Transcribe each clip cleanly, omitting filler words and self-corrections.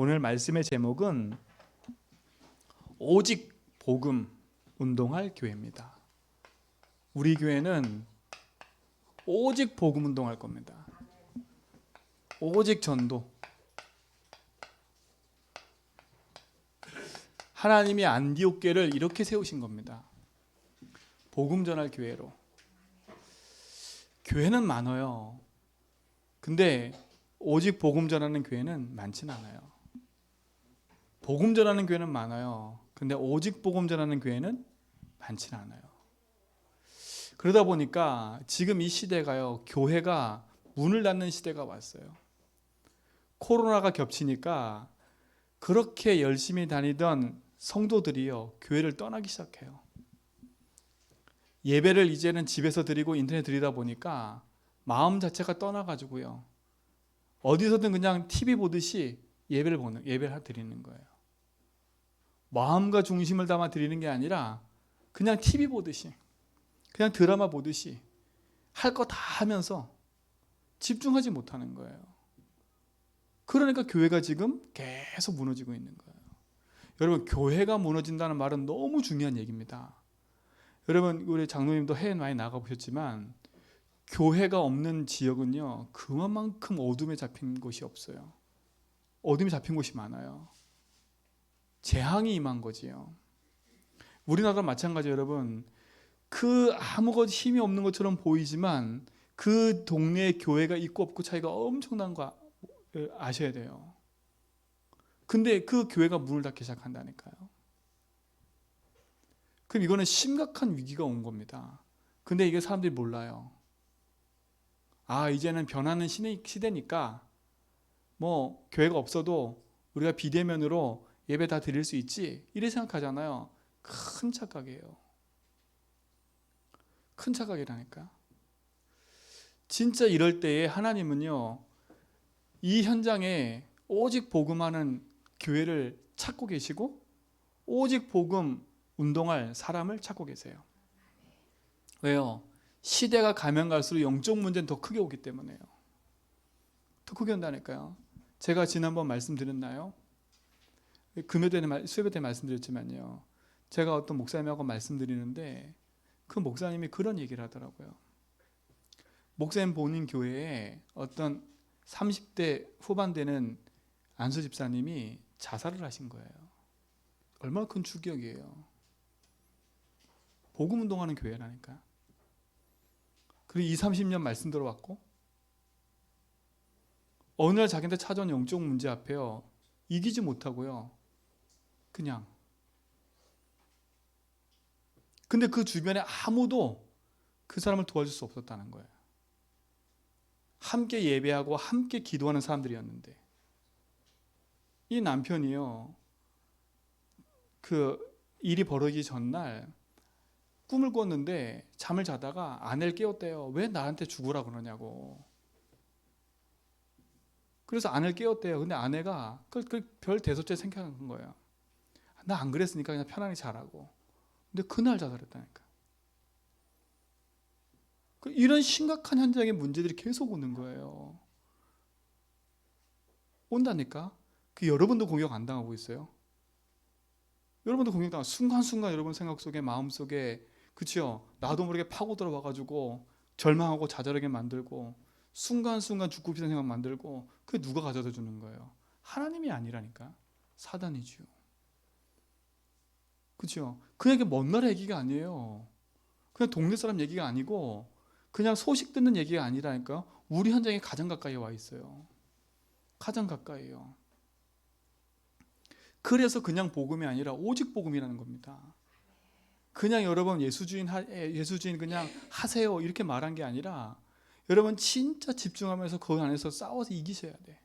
오늘 말씀의 제목은 오직 복음 운동할 교회입니다. 우리 교회는 오직 복음 운동할 겁니다. 오직 전도. 하나님이 안디옥 교회를 이렇게 세우신 겁니다. 복음 전할 교회로. 교회는 많아요. 근데 오직 복음 전하는 교회는 많지는 않아요. 복음 전하는 교회는 많아요. 근데 오직 복음 전하는 교회는 많지는 않아요. 그러다 보니까 지금 이 시대가요, 교회가 문을 닫는 시대가 왔어요. 코로나가 겹치니까 그렇게 열심히 다니던 성도들이요, 교회를 떠나기 시작해요. 예배를 이제는 집에서 드리고 인터넷 드리다 보니까 마음 자체가 떠나가지고요, 어디서든 그냥 TV 보듯이 예배를 드리는 거예요. 마음과 중심을 담아 드리는 게 아니라 그냥 TV 보듯이, 그냥 드라마 보듯이 할 거 다 하면서 집중하지 못하는 거예요. 그러니까 교회가 지금 계속 무너지고 있는 거예요. 여러분, 교회가 무너진다는 말은 너무 중요한 얘기입니다. 여러분, 우리 장로님도 해외 많이 나가보셨지만 교회가 없는 지역은요, 그만큼 어둠에 잡힌 곳이 없어요. 어둠에 잡힌 곳이 많아요. 재앙이 임한 거지요. 우리나라도 마찬가지예요. 여러분, 그 아무것도 힘이 없는 것처럼 보이지만 그 동네에 교회가 있고 없고 차이가 엄청난 거 아셔야 돼요. 근데 그 교회가 문을 닫기 시작한다니까요. 그럼 이거는 심각한 위기가 온 겁니다. 근데 이게 사람들이 몰라요. 아, 이제는 변하는 시대니까 뭐 교회가 없어도 우리가 비대면으로 예배 다 드릴 수 있지, 이래 생각하잖아요. 큰 착각이에요. 큰 착각이라니까. 진짜 이럴 때에 하나님은요, 이 현장에 오직 복음하는 교회를 찾고 계시고 오직 복음 운동할 사람을 찾고 계세요. 왜요? 시대가 가면 갈수록 영적 문제는 더 크게 오기 때문에요. 더 크게 온다니까요. 제가 지난번 말씀드렸나요? 수요일 때 말씀드렸지만요, 제가 어떤 목사님하고 말씀드리는데 그 목사님이 그런 얘기를 하더라고요. 목사님 본인 교회에 어떤 30대 후반 되는 안수 집사님이 자살을 하신 거예요. 얼마나 큰 충격이에요. 복음 운동하는 교회라니까. 그리고 20, 30년 말씀 들어왔고 어느 날 자기한테 찾아온 영적 문제 앞에요, 이기지 못하고요, 그냥. 근데 그 주변에 아무도 그 사람을 도와줄 수 없었다는 거예요. 함께 예배하고 함께 기도하는 사람들이었는데, 이 남편이요, 그 일이 벌어지기 전날 꿈을 꿨는데 잠을 자다가 아내를 깨웠대요. 왜 나한테 죽으라 그러냐고. 그래서 아내를 깨웠대요. 근데 아내가 별 대수째 생각한 거예요. 나 안 그랬으니까 그냥 편안히 자라고. 근데 그날 자살했다니까. 이런 심각한 현장의 문제들이 계속 오는 거예요. 온다니까. 여러분도 공격 안 당하고 있어요. 여러분도 공격당하고 순간순간 여러분 생각 속에, 마음 속에, 그치요, 나도 모르게 파고 들어와가지고 절망하고 좌절하게 만들고 순간순간 죽고 싶은 생각 만들고, 그게 누가 가져다 주는 거예요? 하나님이 아니라니까. 사단이지요. 그치요? 그 얘기 먼 나라 얘기가 아니에요. 그냥 동네 사람 얘기가 아니고 그냥 소식 듣는 얘기가 아니라니까. 우리 현장에 가장 가까이 와 있어요. 가장 가까이요. 그래서 그냥 복음이 아니라 오직 복음이라는 겁니다. 그냥 여러분 예수주인 그냥 하세요 이렇게 말한 게 아니라, 여러분 진짜 집중하면서 그 안에서 싸워서 이기셔야 돼.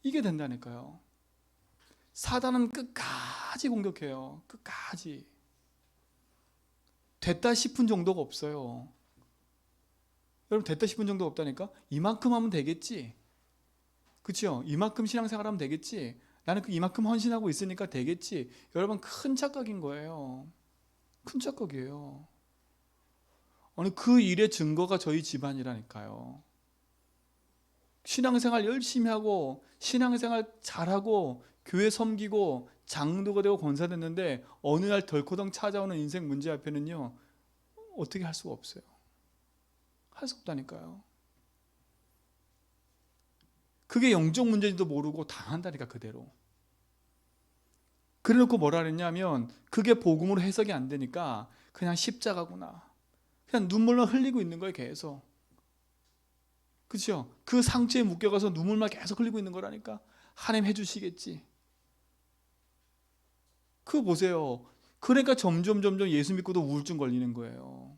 이게 된다니까요. 사단은 끝까지 공격해요. 끝까지. 됐다 싶은 정도가 없어요. 여러분, 됐다 싶은 정도가 없다니까. 이만큼 하면 되겠지, 그렇죠? 이만큼 신앙생활하면 되겠지, 나는 이만큼 헌신하고 있으니까 되겠지. 여러분, 큰 착각인 거예요. 큰 착각이에요. 아니, 그 일의 증거가 저희 집안이라니까요. 신앙생활 열심히 하고 신앙생활 잘하고 교회 섬기고 장로가 되고 권사 됐는데 어느 날 덜커덩 찾아오는 인생 문제 앞에는요 어떻게 할 수가 없어요. 할 수 없다니까요. 그게 영적 문제인지도 모르고 당한다니까 그대로. 그래놓고 뭐라 그랬냐면 그게 복음으로 해석이 안 되니까 그냥 십자가구나. 그냥 눈물만 흘리고 있는 거예요 계속. 그렇죠? 그 상처에 묶여가서 눈물만 계속 흘리고 있는 거라니까. 하나님 해주시겠지. 그거 보세요. 그러니까 점점 예수 믿고도 우울증 걸리는 거예요.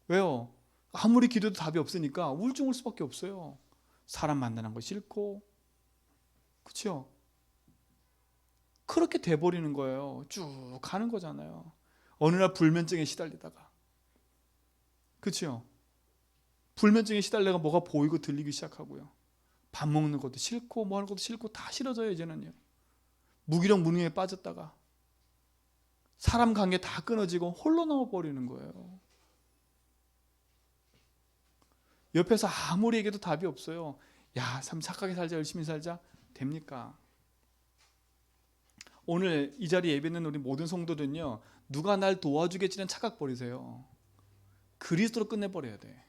왜요? 아무리 기도도 답이 없으니까 우울증 올 수밖에 없어요. 사람 만나는 거 싫고, 그렇죠? 그렇게 돼버리는 거예요. 쭉 가는 거잖아요. 어느 날 불면증에 시달리다가, 그렇죠? 불면증에 시달려가 뭐가 보이고 들리기 시작하고요. 밥 먹는 것도 싫고 뭐 하는 것도 싫고 다 싫어져요 이제는요. 무기력 무능에 빠졌다가 사람 관계 다 끊어지고 홀로 남아버리는 거예요. 옆에서 아무리 얘기해도 답이 없어요. 야, 참 착하게 살자, 열심히 살자. 됩니까? 오늘 이 자리에 예배 있는 우리 모든 성도들은요, 누가 날 도와주겠지는 착각 버리세요. 그리스도로 끝내버려야 돼.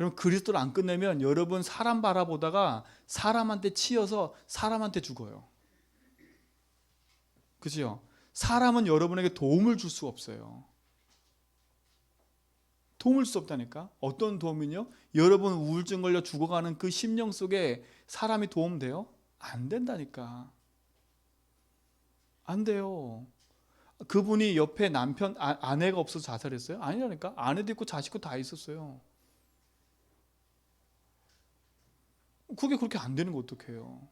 여러분, 그리스도를 안 끝내면 여러분 사람 바라보다가 사람한테 치여서 사람한테 죽어요. 그죠? 사람은 여러분에게 도움을 줄 수 없어요. 도움을 줄 수 없다니까. 어떤 도움이요? 여러분 우울증 걸려 죽어가는 그 심령 속에 사람이 도움돼요? 안 된다니까. 안 돼요. 그분이 옆에 남편, 아내가 없어서 자살했어요? 아니라니까. 아내도 있고 자식도 다 있었어요. 그게 그렇게 안 되는 거 어떡해요.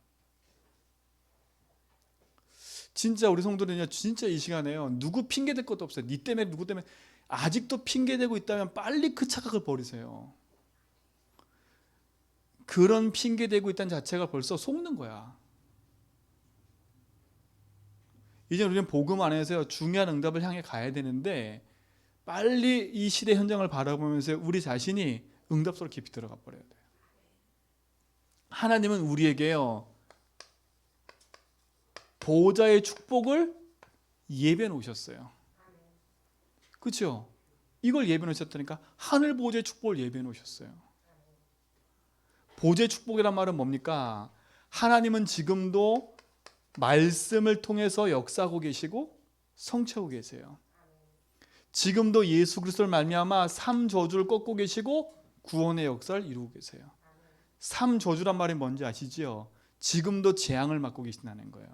진짜 우리 성도는요, 진짜 이 시간에요, 누구 핑계 댈 것도 없어요. 니 때문에 누구 때문에. 아직도 핑계 대고 있다면 빨리 그 착각을 버리세요. 그런 핑계 대고 있다는 자체가 벌써 속는 거야. 이제 우리는 복음 안에서 중요한 응답을 향해 가야 되는데 빨리 이 시대 현장을 바라보면서 우리 자신이 응답 속으로 깊이 들어가 버려야 돼요. 하나님은 우리에게요, 보호자의 축복을 예배해 놓으셨어요. 그렇죠? 이걸 예배해 놓으셨다니까. 하늘 보호자의 축복을 예배해 놓으셨어요. 보호자의 축복이란 말은 뭡니까? 하나님은 지금도 말씀을 통해서 역사하고 계시고 성취하고 계세요. 지금도 예수 그리스도를 말미암아 삼 저주를 꺾고 계시고 구원의 역사를 이루고 계세요. 삼 저주란 말이 뭔지 아시죠? 지금도 재앙을 맡고 계신다는 거예요.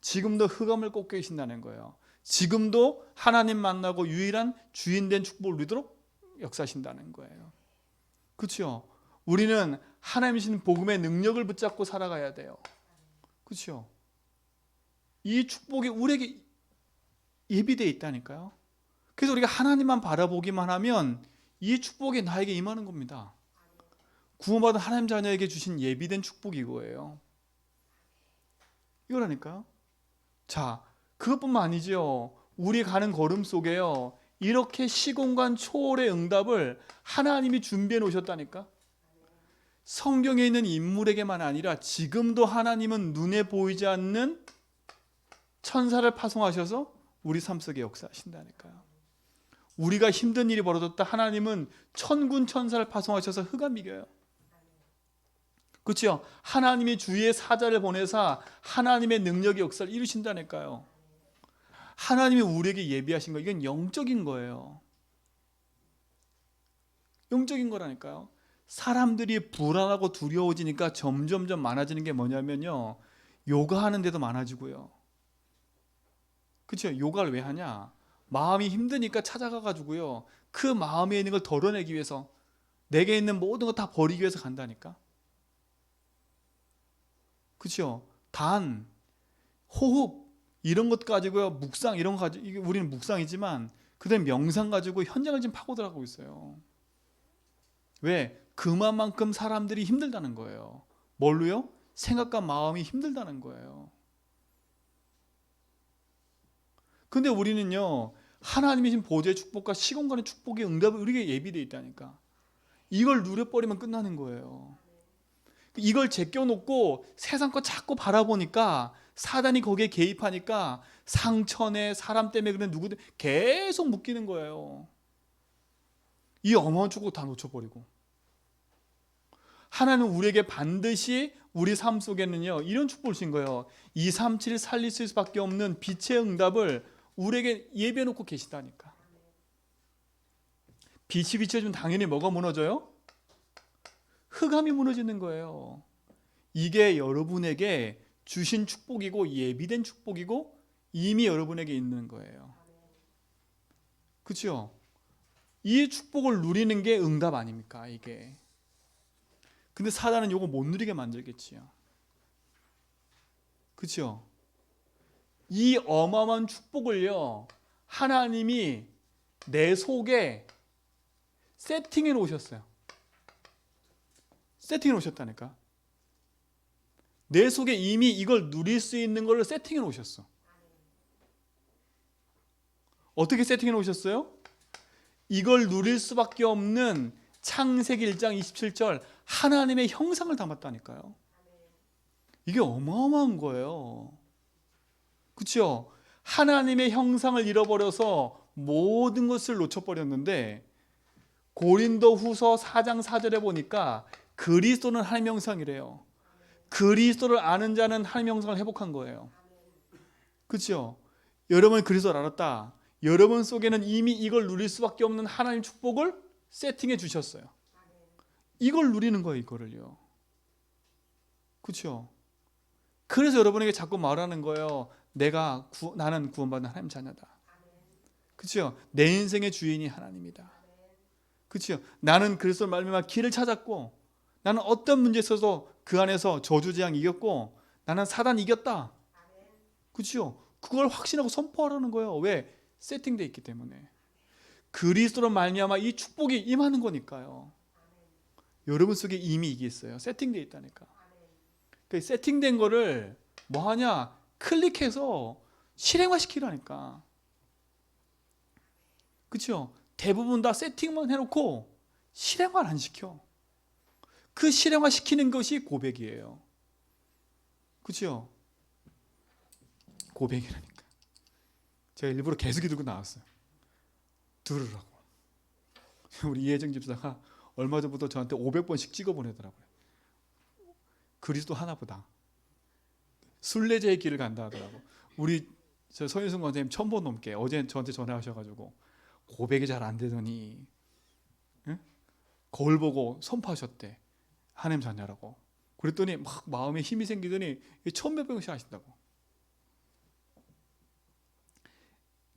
지금도 흑암을 꺾고 계신다는 거예요. 지금도 하나님 만나고 유일한 주인된 축복을 누리도록 역사하신다는 거예요. 그렇죠? 우리는 하나님이신 복음의 능력을 붙잡고 살아가야 돼요. 그렇죠? 이 축복이 우리에게 예비되어 있다니까요. 그래서 우리가 하나님만 바라보기만 하면 이 축복이 나에게 임하는 겁니다. 구원받은 하나님 자녀에게 주신 예비된 축복이 이거예요. 이거라니까요. 자, 그것뿐만 아니죠. 우리 가는 걸음 속에요, 이렇게 시공간 초월의 응답을 하나님이 준비해 놓으셨다니까. 성경에 있는 인물에게만 아니라 지금도 하나님은 눈에 보이지 않는 천사를 파송하셔서 우리 삶 속에 역사하신다니까요. 우리가 힘든 일이 벌어졌다, 하나님은 천군 천사를 파송하셔서 흑암 이겨요. 그렇죠? 하나님이 주의 사자를 보내사 하나님의 능력의 역사를 이루신다니까요. 하나님이 우리에게 예비하신 거, 이건 영적인 거예요. 영적인 거라니까요. 사람들이 불안하고 두려워지니까 점점 많아지는 게 뭐냐면요, 요가하는 데도 많아지고요. 그렇죠? 요가를 왜 하냐? 마음이 힘드니까 찾아가가지고요, 그 마음에 있는 걸 덜어내기 위해서, 내게 있는 모든 거 다 버리기 위해서 간다니까. 그렇죠? 단, 호흡 이런 것 가지고요, 묵상 이런 거 가지고, 이게 우리는 묵상이지만 그다음 명상 가지고 현장을 지금 파고들어가고 있어요. 왜? 그만큼 사람들이 힘들다는 거예요. 뭘로요? 생각과 마음이 힘들다는 거예요. 근데 우리는요, 하나님이신 보좌의 축복과 시공간의 축복의 응답을 우리에게 예비되어 있다니까. 이걸 누려버리면 끝나는 거예요. 이걸 제껴놓고 세상 거 자꾸 바라보니까 사단이 거기에 개입하니까 상처네, 사람 때문에 그런 누구든 계속 묶이는 거예요. 이 어마어마한 축복 다 놓쳐버리고. 하나님은 우리에게 반드시 우리 삶 속에는요 이런 축복을 주신 거예요. 2, 3, 7 살릴 수밖에 없는 빛의 응답을 우리에게 예비해 놓고 계시다니까. 빛이 비춰지면 당연히 뭐가 무너져요? 흑암이 무너지는 거예요. 이게 여러분에게 주신 축복이고 예비된 축복이고 이미 여러분에게 있는 거예요. 그렇죠? 이 축복을 누리는 게 응답 아닙니까 이게. 근데 사단은 이거 못 누리게 만들겠지요. 그렇죠? 이 어마어마한 축복을요 하나님이 내 속에 세팅해 놓으셨어요. 세팅해 놓으셨다니까. 내 속에 이미 이걸 누릴 수 있는 걸 세팅해 놓으셨어. 어떻게 세팅해 놓으셨어요? 이걸 누릴 수밖에 없는 창세기 1장 27절 하나님의 형상을 담았다니까요. 이게 어마어마한 거예요. 그렇죠? 하나님의 형상을 잃어버려서 모든 것을 놓쳐버렸는데 고린도후서 4장 4절에 보니까 그리스도는 하나님의 형상이래요. 그리스도를 아는 자는 하나님의 형상을 회복한 거예요. 그렇죠? 여러분 그리스도를 알았다. 여러분 속에는 이미 이걸 누릴 수밖에 없는 하나님 축복을 세팅해 주셨어요. 이걸 누리는 거예요, 이거를요. 그렇죠? 그래서 여러분에게 자꾸 말하는 거예요. 나는 구원받는 하나님 자녀다. 그렇죠? 내 인생의 주인이 하나님이다. 그렇죠? 나는 그리스도를 말미암아 길을 찾았고 나는 어떤 문제에 있어서 그 안에서 저주재앙 이겼고 나는 사단 이겼다. 그렇죠? 그걸 확신하고 선포하라는 거예요. 왜? 세팅되어 있기 때문에. 그리스도로 말미암아 이 축복이 임하는 거니까요. 여러분 속에 이미 이게 있어요. 세팅되어 있다니까. 그 세팅된 거를 뭐 하냐? 클릭해서 실행화시키라니까. 그렇죠? 대부분 다 세팅만 해놓고 실행화를 안 시켜. 그 실행화시키는 것이 고백이에요. 그렇죠? 고백이라니까. 제가 일부러 개수기 들고 나왔어요. 들으라고. 우리 이혜정 집사가 얼마 전부터 저한테 500번씩 찍어 보내더라고요. 그리스도 하나보다. 순례자의 길을 간다 하더라고. 우리 서윤승 원장님 1000번 넘게 어제 저한테 전화하셔가지고 고백이 잘 안 되더니 응? 거울 보고 선포하셨대. 하나님 자녀라고. 그랬더니 막 마음에 힘이 생기더니 1000몇 번씩 하신다고.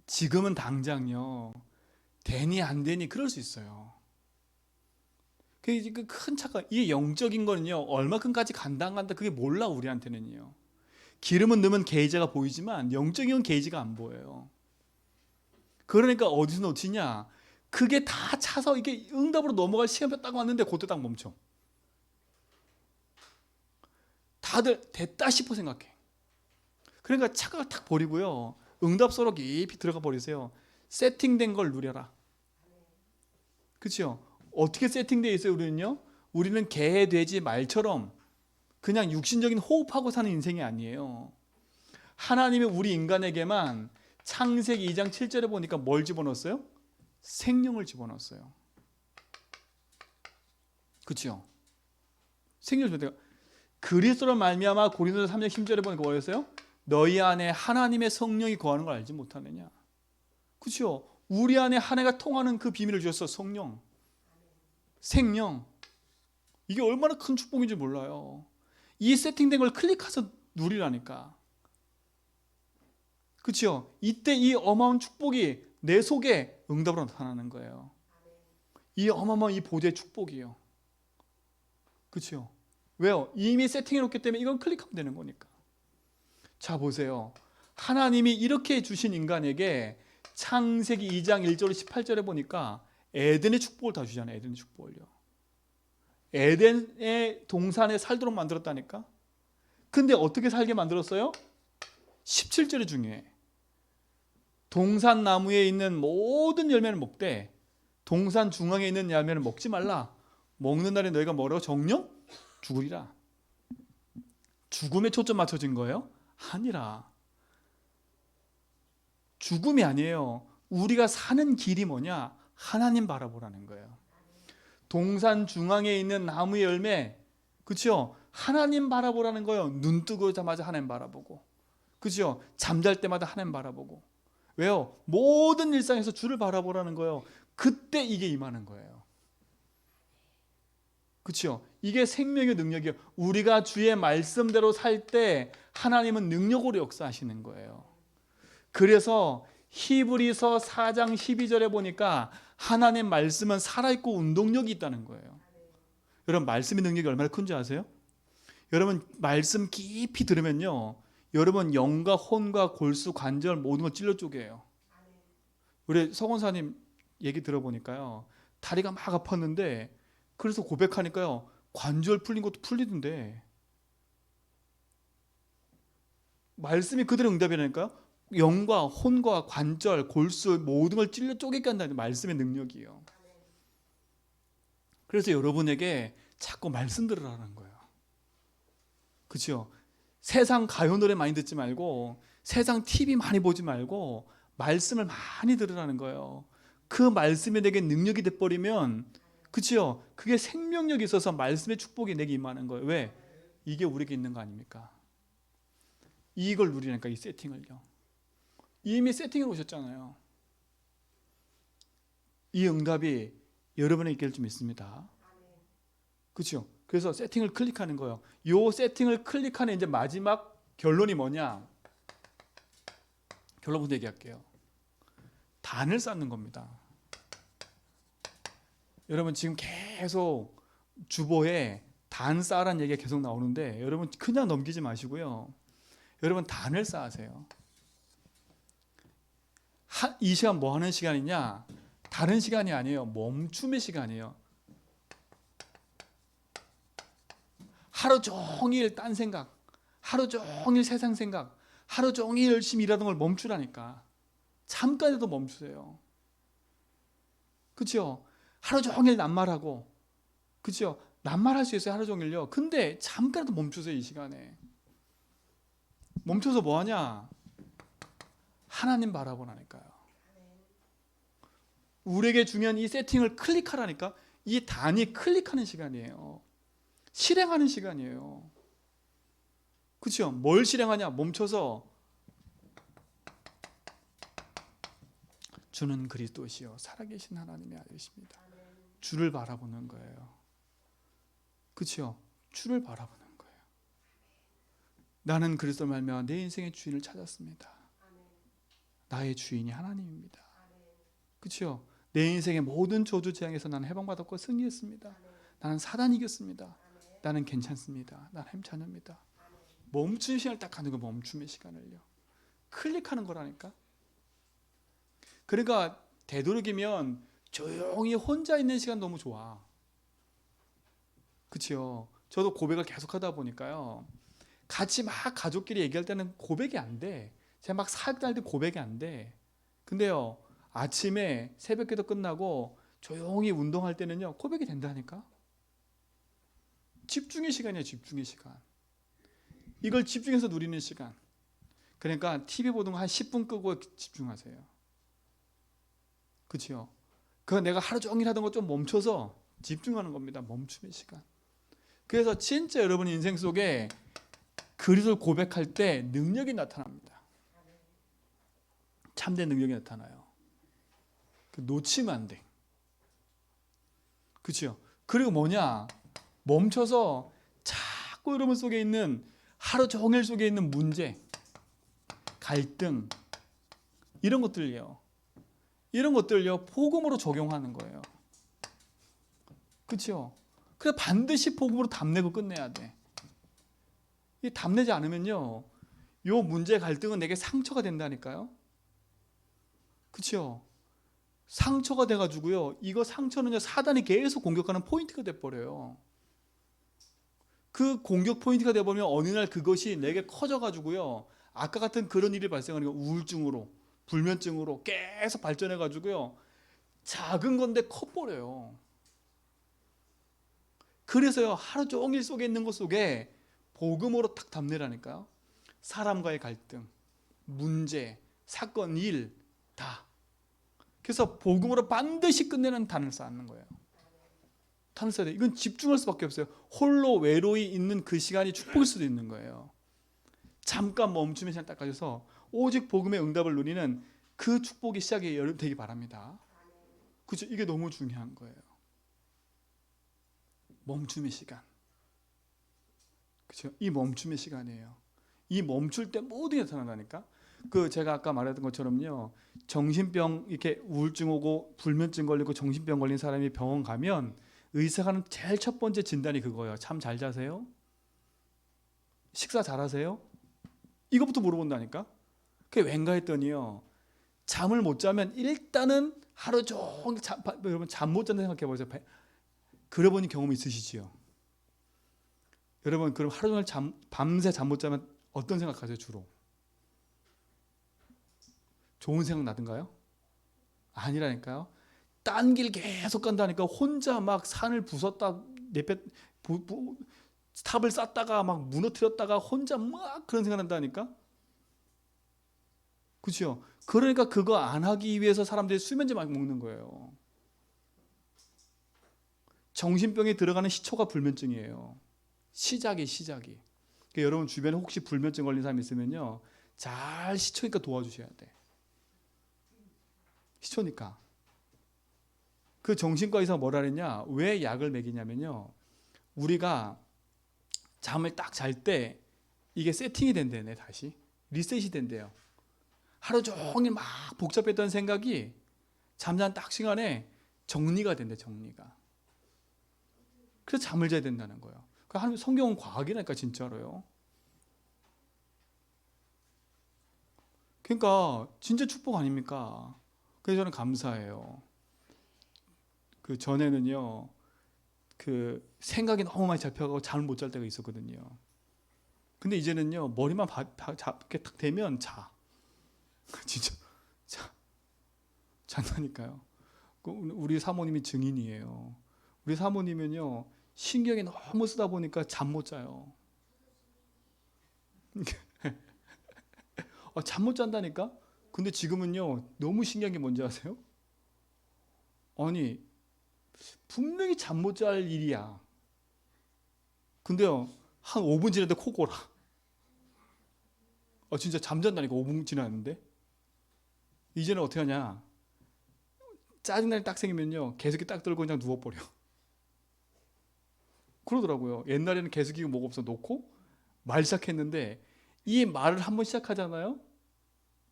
지금은 당장요. 되니 안 되니 그럴 수 있어요. 그 큰 차가 이게 영적인 거는요. 얼마큼까지 간다 안 간다 그게 몰라 우리한테는요. 기름은 넣으면 게이지가 보이지만 영적인 게이지가 안 보여요. 그러니까 어디서 놓치냐? 그게 다 차서 이게 응답으로 넘어갈 시간이 딱 왔는데 그때 딱 멈춰. 다들 됐다 싶어 생각해. 그러니까 착각을 탁 버리고요. 응답소로 깊이 들어가 버리세요. 세팅된 걸 누려라. 그렇죠? 어떻게 세팅되어 있어요 우리는요? 우리는 개, 돼지, 말처럼 그냥 육신적인 호흡하고 사는 인생이 아니에요. 하나님이 우리 인간에게만 창세기 2장 7절에 보니까 뭘 집어넣었어요? 생명을 집어넣었어요. 그렇죠? 생명을 집어넣었어요. 그리스도로 말미암아 고린도서 3장 10절에 보니까 뭐였어요? 너희 안에 하나님의 성령이 거하는 걸 알지 못하느냐. 그렇죠? 우리 안에 한 해가 통하는 그 비밀을 주셨어. 성령, 생명. 이게 얼마나 큰 축복인지 몰라요. 이 세팅된 걸 클릭해서 누리라니까. 그렇죠? 이때 이 어마어마한 축복이 내 속에 응답으로 나타나는 거예요. 이 어마어마한 이 보좌의 축복이에요. 그렇죠? 왜요? 이미 세팅해 놓기 때문에 이건 클릭하면 되는 거니까. 자 보세요. 하나님이 이렇게 주신 인간에게 창세기 2장 1절 18절에 보니까 에덴의 축복을 다 주잖아요. 에덴의 축복을요. 에덴의 동산에 살도록 만들었다니까. 근데 어떻게 살게 만들었어요? 17절이 중요해. 동산 나무에 있는 모든 열매를 먹되 동산 중앙에 있는 열매를 먹지 말라. 먹는 날에 너희가 뭐라고? 정령 죽으리라. 죽음에 초점 맞춰진 거예요? 아니라. 죽음이 아니에요. 우리가 사는 길이 뭐냐? 하나님 바라보라는 거예요. 동산 중앙에 있는 나무의 열매, 그렇죠? 하나님 바라보라는 거예요. 눈 뜨고자마자 하나님 바라보고, 그렇죠? 잠잘 때마다 하나님 바라보고. 왜요? 모든 일상에서 주를 바라보라는 거예요. 그때 이게 임하는 거예요. 그렇죠? 이게 생명의 능력이에요. 우리가 주의 말씀대로 살 때 하나님은 능력으로 역사하시는 거예요. 그래서 히브리서 4장 12절에 보니까 하나님 말씀은 살아있고 운동력이 있다는 거예요. 여러분, 말씀의 능력이 얼마나 큰지 아세요? 여러분, 말씀 깊이 들으면요, 여러분 영과 혼과 골수 관절 모든 걸 찔러 쪼개요. 우리 서건사님 얘기 들어보니까요, 다리가 막 아팠는데 그래서 고백하니까요, 관절 풀린 것도 풀리던데. 말씀이 그대로 응답이라니까요. 영과 혼과 관절, 골수 모든 걸 찔러 쪼개게 한다는 말씀의 능력이에요. 그래서 여러분에게 자꾸 말씀 들으라는 거예요. 그렇죠? 세상 가요 노래 많이 듣지 말고, 세상 TV 많이 보지 말고 말씀을 많이 들으라는 거예요. 그 말씀이 내게 능력이 돼버리면, 그렇죠? 그게 생명력이 있어서 말씀의 축복이 내게 임하는 거예요. 왜? 이게 우리에게 있는 거 아닙니까? 이걸 누리니까, 이 세팅을요. 이미 세팅해 오셨잖아요. 이 응답이 여러분에게 있길 좀 믿습니다. 그렇죠? 그래서 세팅을 클릭하는 거예요. 이 세팅을 클릭하는 이제 마지막 결론이 뭐냐? 결론부터 얘기할게요. 단을 쌓는 겁니다. 여러분, 지금 계속 주보에 단 쌓으라는 얘기가 계속 나오는데, 여러분 그냥 넘기지 마시고요. 여러분, 단을 쌓으세요. 이 시간 뭐 하는 시간이냐? 다른 시간이 아니에요. 멈춤의 시간이에요. 하루 종일 딴 생각, 하루 종일 세상 생각, 하루 종일 열심히 일하던 걸 멈추라니까. 잠깐이라도 멈추세요. 그렇죠? 하루 종일 낱말하고, 그렇죠? 낱말할 수 있어요, 하루 종일요. 근데 잠깐이라도 멈추세요. 이 시간에 멈춰서 뭐 하냐? 하나님 바라보라니까요. 우리에게 중요한 이 세팅을 클릭하라니까. 이 단이 클릭하는 시간이에요. 실행하는 시간이에요. 그렇죠? 뭘 실행하냐? 멈춰서 주는 그리스도시요 살아계신 하나님의 아들이십니다. 주를 바라보는 거예요. 그렇죠? 주를 바라보는 거예요. 나는 그리스도를 말미암아 내 인생의 주인을 찾았습니다. 나의 주인이 하나님입니다. 그렇죠? 내 인생의 모든 저주 재앙에서 나는 해방받았고 승리했습니다. 나는 사단 이겼습니다. 나는 괜찮습니다. 나는 힘차입니다. 멈춘 시간을 딱 하는 거, 멈춤의 시간을요. 클릭하는 거라니까. 그러니까 되도록이면 조용히 혼자 있는 시간 너무 좋아. 그렇죠? 저도 고백을 계속하다 보니까요, 같이 막 가족끼리 얘기할 때는 고백이 안 돼. 제가 막 사역할 때 고백이 안 돼. 근데요, 아침에 새벽기도 끝나고 조용히 운동할 때는요, 고백이 된다니까. 집중의 시간이에요. 집중의 시간. 이걸 집중해서 누리는 시간. 그러니까 TV 보던 거 한 10분 끄고 집중하세요. 그렇죠? 그거 내가 하루 종일 하던 거 좀 멈춰서 집중하는 겁니다. 멈춤의 시간. 그래서 진짜 여러분 인생 속에 그리스도를 고백할 때 능력이 나타납니다. 참된 능력이 나타나요. 놓치면 안 돼. 그렇죠? 그리고 뭐냐? 멈춰서 자꾸 여러분 속에 있는, 하루 종일 속에 있는 문제, 갈등, 이런 것들요. 복음으로 적용하는 거예요. 그렇죠? 그래서 반드시 복음으로 답내고 끝내야 돼. 이 답내지 않으면요, 요 문제 갈등은 내게 상처가 된다니까요. 그렇죠? 상처가 돼가지고요, 이거 상처는요, 사단이 계속 공격하는 포인트가 돼버려요. 그 공격 포인트가 돼버리면 어느 날 그것이 내게 커져가지고요, 아까 같은 그런 일이 발생하는 거, 우울증으로, 불면증으로 계속 발전해가지고요, 작은 건데 커버려요. 그래서요, 하루 종일 속에 있는 것 속에 복음으로 딱 담내라니까요. 사람과의 갈등, 문제, 사건, 일 다. 그래서 복음으로 반드시 끝내는 단을 쌓는 거예요. 단을 쌓아야 돼. 이건 집중할 수밖에 없어요. 홀로 외로이 있는 그 시간이 축복일 수도 있는 거예요. 잠깐 멈추면 시간 딱 가져서 오직 복음의 응답을 누리는 그 축복이 시작이 되기 바랍니다. 그렇죠? 이게 너무 중요한 거예요. 멈춤의 시간. 그렇죠? 이 멈춤의 시간이에요. 이 멈출 때 모든 게 나타난다니까. 그 제가 아까 말했던 것처럼요. 정신병 이렇게 우울증 오고 불면증 걸리고 정신병 걸린 사람이 병원 가면 의사가 하는 제일 첫 번째 진단이 그거예요. 잠 잘 자세요? 식사 잘하세요? 이것부터 물어본다니까. 그게 왠가 했더니요. 잠을 못 자면 일단은 하루 종일 여러분 잠 못 잔다 생각해 보세요. 그래 보니 경험 있으시지요? 여러분 그럼 하루 종일 밤새 잠 못 자면 어떤 생각하세요 주로? 좋은 생각 나던가요? 아니라니까요. 딴 길 계속 간다니까 혼자 막 산을 부쉈다 탑을 쌓다가 막 무너뜨렸다가 혼자 막 그런 생각 난다니까. 그렇죠? 그러니까 그거 안 하기 위해서 사람들이 수면제 막 먹는 거예요. 정신병에 들어가는 시초가 불면증이에요. 시작이. 그러니까 여러분 주변에 혹시 불면증 걸린 사람 있으면요, 잘 시초니까 도와주셔야 돼. 시초니까. 그 정신과 의사가 뭐라 그랬냐? 왜 약을 먹이냐면요, 우리가 잠을 딱 잘 때 이게 세팅이 된대네. 다시 리셋이 된대요. 하루 종일 막 복잡했던 생각이 잠자는 딱 시간에 정리가 된대. 정리가. 그래서 잠을 자야 된다는 거예요. 하나님 성경은 과학이라니까 진짜로요. 그러니까 진짜 축복 아닙니까? 그래서 저는 감사해요. 그 전에는요, 그 생각이 너무 많이 잡혀가고 잠을 못 잘 때가 있었거든요. 근데 이제는요, 머리만 잡게 딱 되면 자. 진짜 잔다니까요. 우리 사모님이 증인이에요. 우리 사모님은요, 신경이 너무 쓰다 보니까 잠 못 자요. 잠 못 잔다니까? 근데 지금은요, 너무 신기한 게 뭔지 아세요? 아니, 분명히 잠 못 잘 일이야. 근데요, 한 5분 지났는데 코 골아. 진짜 잠잔다니까. 5분 지났는데. 이제는 어떻게 하냐? 짜증날이 딱 생기면요, 개수기 딱 들고 그냥 누워버려. 그러더라고요. 옛날에는 개수기가 뭐가 없어 놓고 말 시작했는데, 이 말을 한번 시작하잖아요.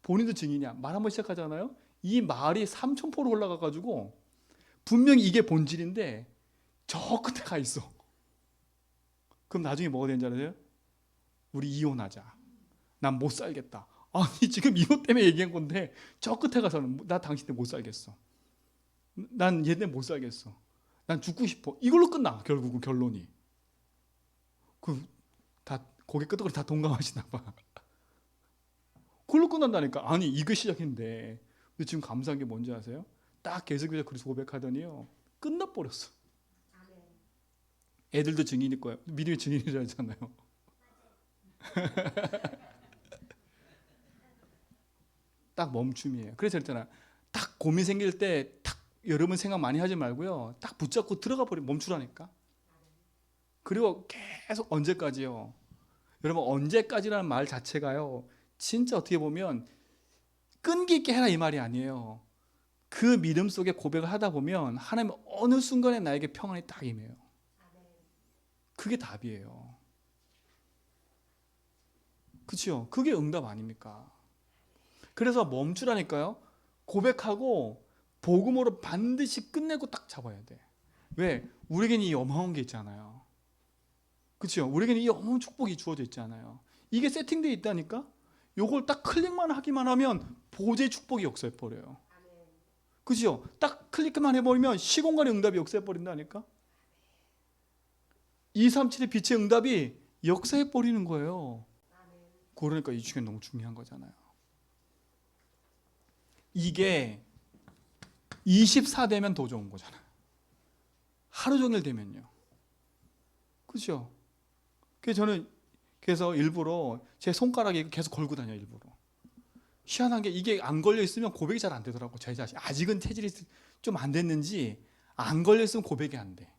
본인도 증인이야. 말 한번 시작하잖아요. 이 말이 3000포로 올라가가지고 분명히 이게 본질인데 저 끝에 가 있어. 그럼 나중에 뭐가 되는지 알아요? 우리 이혼하자. 난 못 살겠다. 아니 지금 이혼 때문에 얘기한 건데 저 끝에 가서는 나 당신 때문에 못 살겠어. 난 얘 때문에 못 살겠어. 난 죽고 싶어. 이걸로 끝나. 결국은 결론이. 다 고개 끄덕거리 다 동감하시나 봐. 그걸로 끝난다니까. 아니 이거 시작인데. 근데 지금 감사한 게 뭔지 아세요? 딱 계속해서 그리스 고백하더니요, 끝나버렸어. 애들도 증인일 거예요. 믿음의 증인이라 하잖아요. 딱 멈춤이에요. 그래서 그랬잖아. 딱 고민 생길 때 딱 여러분 생각 많이 하지 말고요, 딱 붙잡고 들어가 버려. 멈추라니까. 그리고 계속 언제까지요? 여러분 언제까지라는 말 자체가요, 진짜 어떻게 보면 끈기 있게 해라 이 말이 아니에요. 그 믿음 속에 고백을 하다 보면 하나님 어느 순간에 나에게 평안이 딱 임해요. 그게 답이에요. 그렇죠? 그게 응답 아닙니까? 그래서 멈추라니까요. 고백하고 복음으로 반드시 끝내고 딱 잡아야 돼. 왜? 우리에게는 이 어마어마한 게 있잖아요. 그렇죠? 우리에게는 이 어마어마한 축복이 주어져 있잖아요. 이게 세팅되어 있다니까? 요걸 딱 클릭만 하기만 하면 보좌의 축복이 역사해 버려요. 그죠? 딱 클릭만 해버리면 시공간의 응답이 역사해 버린다니까? 237의 빛의 응답이 역사해 버리는 거예요. 그러니까 이 중에 너무 중요한 거잖아요. 이게 24 되면 더 좋은 거잖아요. 하루 종일 되면요. 그죠? 그래서 저는 그래서 일부러 제 손가락에 계속 걸고 다녀요. 일부러. 희한한 게 이게 안 걸려 있으면 고백이 잘 안 되더라고. 제 자신. 아직은 체질이 좀 안 됐는지 안 걸려 있으면 고백이 안 돼.